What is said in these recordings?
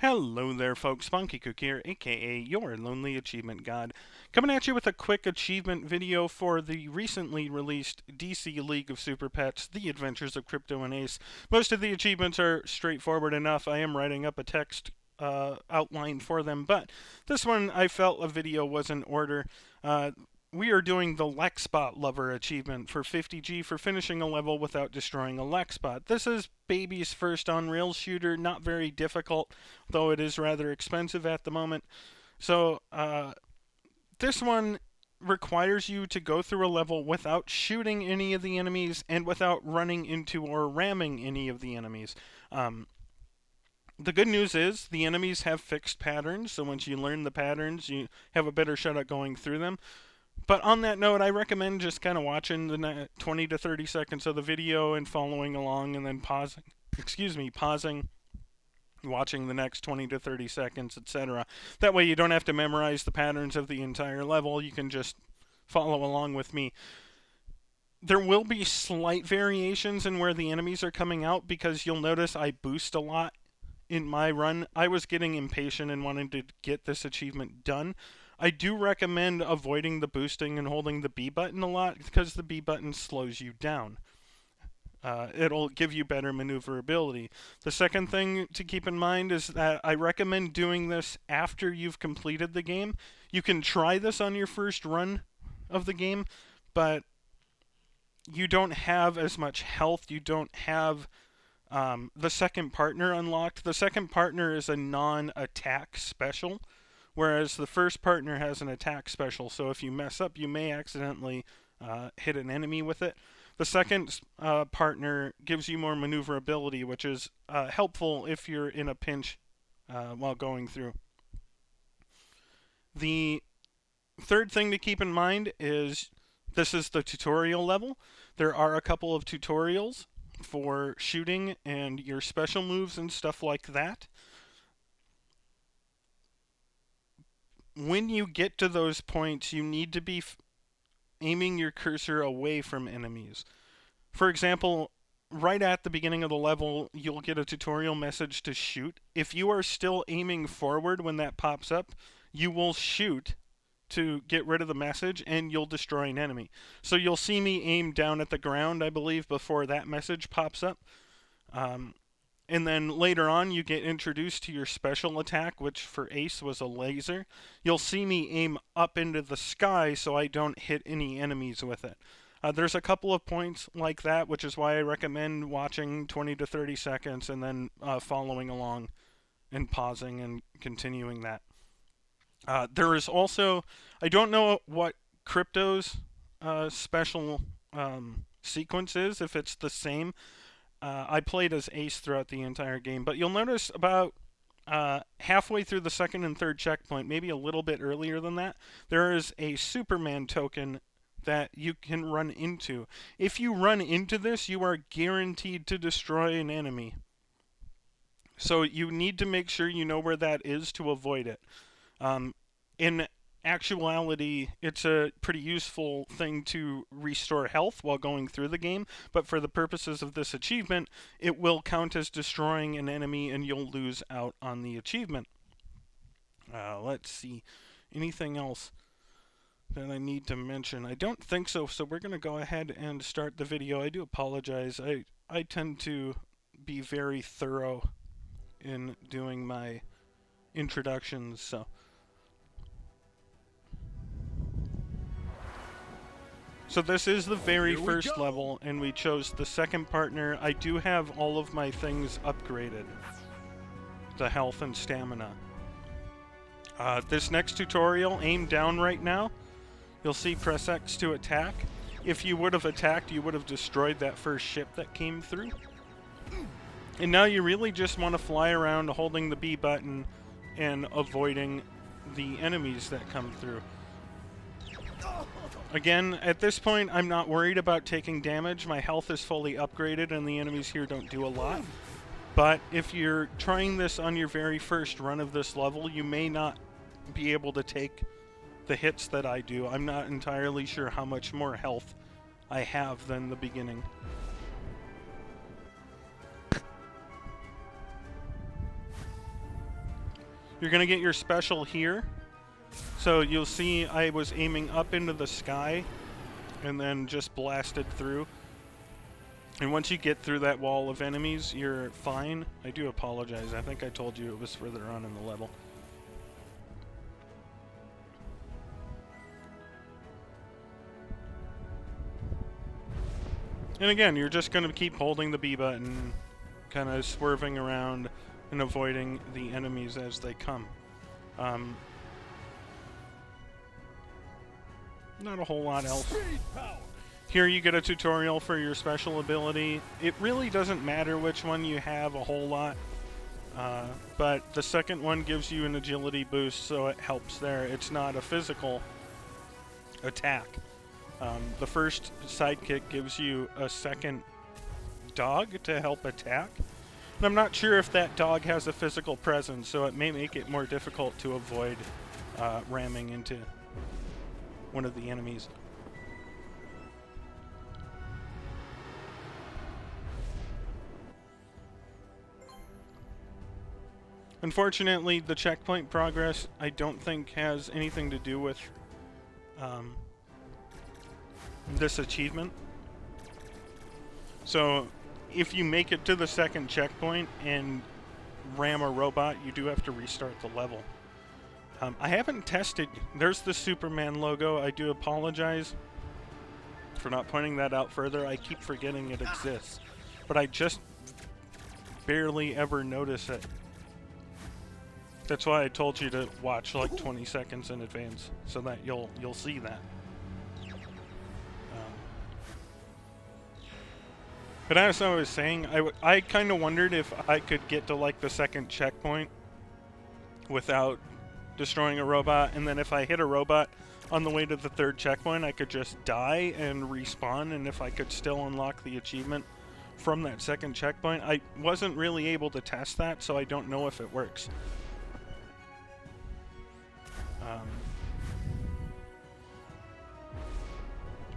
Hello there folks, Bonkekook here, aka your Lonely Achievement God, coming at you with a quick achievement video for the recently released DC League of Super Pets, The Adventures of Crypto and Ace. Most of the achievements are straightforward enough. I am writing up a text outline for them, but this one I felt a video was in order. We are doing the Lexbot Lover achievement for 50G for finishing a level without destroying a Lexbot. This is baby's first on rails shooter, not very difficult, though it is rather expensive at the moment. So this one requires you to go through a level without shooting any of the enemies and without running into or ramming any of the enemies. The good news is the enemies have fixed patterns, so once you learn the patterns, you have a better shot at going through them. But on that note, I recommend just kind of watching the 20 to 30 seconds of the video and following along and then pausing, watching the next 20 to 30 seconds, etc. That way you don't have to memorize the patterns of the entire level. You can just follow along with me. There will be slight variations in where the enemies are coming out because you'll notice I boost a lot in my run. I was getting impatient and wanting to get this achievement done. I do recommend avoiding the boosting and holding the B button a lot because the B button slows you down. It'll give you better maneuverability. The second thing to keep in mind is that I recommend doing this after you've completed the game. You can try this on your first run of the game, but you don't have as much health. You don't have the second partner unlocked. The second partner is a non-attack special, whereas the first partner has an attack special, so if you mess up, you may accidentally hit an enemy with it. The second partner gives you more maneuverability, which is helpful if you're in a pinch while going through. The third thing to keep in mind is this is the tutorial level. There are a couple of tutorials for shooting and your special moves and stuff like that. When you get to those points, you need to be aiming your cursor away from enemies. For example, right at the beginning of the level, you'll get a tutorial message to shoot. If you are still aiming forward when that pops up, you will shoot to get rid of the message and you'll destroy an enemy. So you'll see me aim down at the ground, I believe, before that message pops up. And then later on, you get introduced to your special attack, which for Ace was a laser. You'll see me aim up into the sky so I don't hit any enemies with it. There's a couple of points like that, which is why I recommend watching 20 to 30 seconds and then following along and pausing and continuing that. There is also, I don't know what Crypto's special sequence is, if it's the same. I played as Ace throughout the entire game, but you'll notice about halfway through the second and third checkpoint, maybe a little bit earlier than that, there is a Superman token that you can run into. If you run into this, you are guaranteed to destroy an enemy. So you need to make sure you know where that is to avoid it. In actuality, it's a pretty useful thing to restore health while going through the game, but for the purposes of this achievement, it will count as destroying an enemy and you'll lose out on the achievement. Let's see. Anything else that I need to mention? I don't think so, so we're going to go ahead and start the video. I do apologize. I tend to be very thorough in doing my introductions, So this is the very first level, and we chose the second partner. I do have all of my things upgraded. The health and stamina. This next tutorial, aim down right now. You'll see press X to attack. If you would have attacked, you would have destroyed that first ship that came through. And now you really just want to fly around holding the B button and avoiding the enemies that come through. Again, at this point, I'm not worried about taking damage. My health is fully upgraded and the enemies here don't do a lot. But if you're trying this on your very first run of this level, you may not be able to take the hits that I do. I'm not entirely sure how much more health I have than the beginning. You're going to get your special here. So you'll see I was aiming up into the sky and then just blasted through. And once you get through that wall of enemies, you're fine. I do apologize. I think I told you it was further on in the level. And again, you're just going to keep holding the B button, kind of swerving around and avoiding the enemies as they come. Not a whole lot else. Here you get a tutorial for your special ability. It really doesn't matter which one you have a whole lot, but the second one gives you an agility boost, so it helps there. It's not a physical attack. The first sidekick gives you a second dog to help attack. And I'm not sure if that dog has a physical presence, so it may make it more difficult to avoid ramming into one of the enemies. Unfortunately, the checkpoint progress I don't think has anything to do with this achievement. So if you make it to the second checkpoint and ram a robot, you do have to restart the level. I haven't tested. There's the Superman logo. I do apologize for not pointing that out further. I keep forgetting it exists, but I just barely ever notice it. That's why I told you to watch like 20 seconds in advance, so that you'll see that. But as I was saying, I kind of wondered if I could get to like the second checkpoint without destroying a robot, and then if I hit a robot on the way to the third checkpoint, I could just die and respawn, and if I could still unlock the achievement from that second checkpoint. I wasn't really able to test that, so I don't know if it works.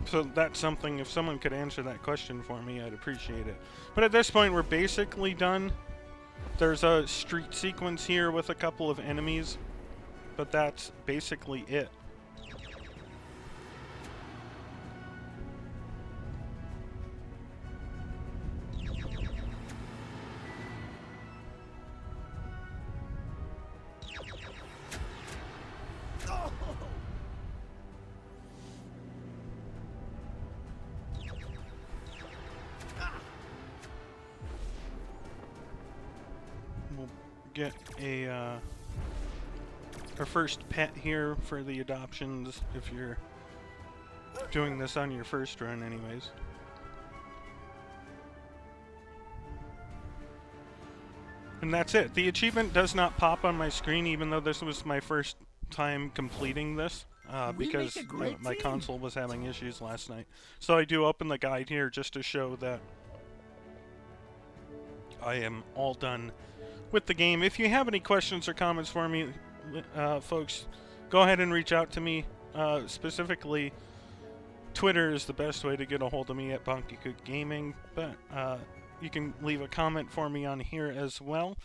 So that's something, if someone could answer that question for me, I'd appreciate it. But at this point, we're basically done. There's a street sequence here with a couple of enemies, but that's basically it. Get our first pet here for the adoptions if you're doing this on your first run anyways. And that's it. The achievement does not pop on my screen even though this was my first time completing this because my console was having issues last night. So I do open the guide here just to show that I am all done with the game. If you have any questions or comments for me, folks, go ahead and reach out to me. Specifically, Twitter is the best way to get a hold of me at Bonkekook Gaming, but you can leave a comment for me on here as well.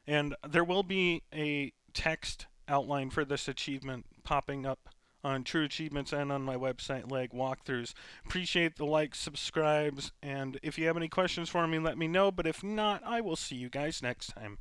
And there will be a text outline for this achievement popping up on True Achievements and on my website, Leg Walkthroughs. Appreciate the likes, subscribes, and if you have any questions for me, let me know. But if not, I will see you guys next time.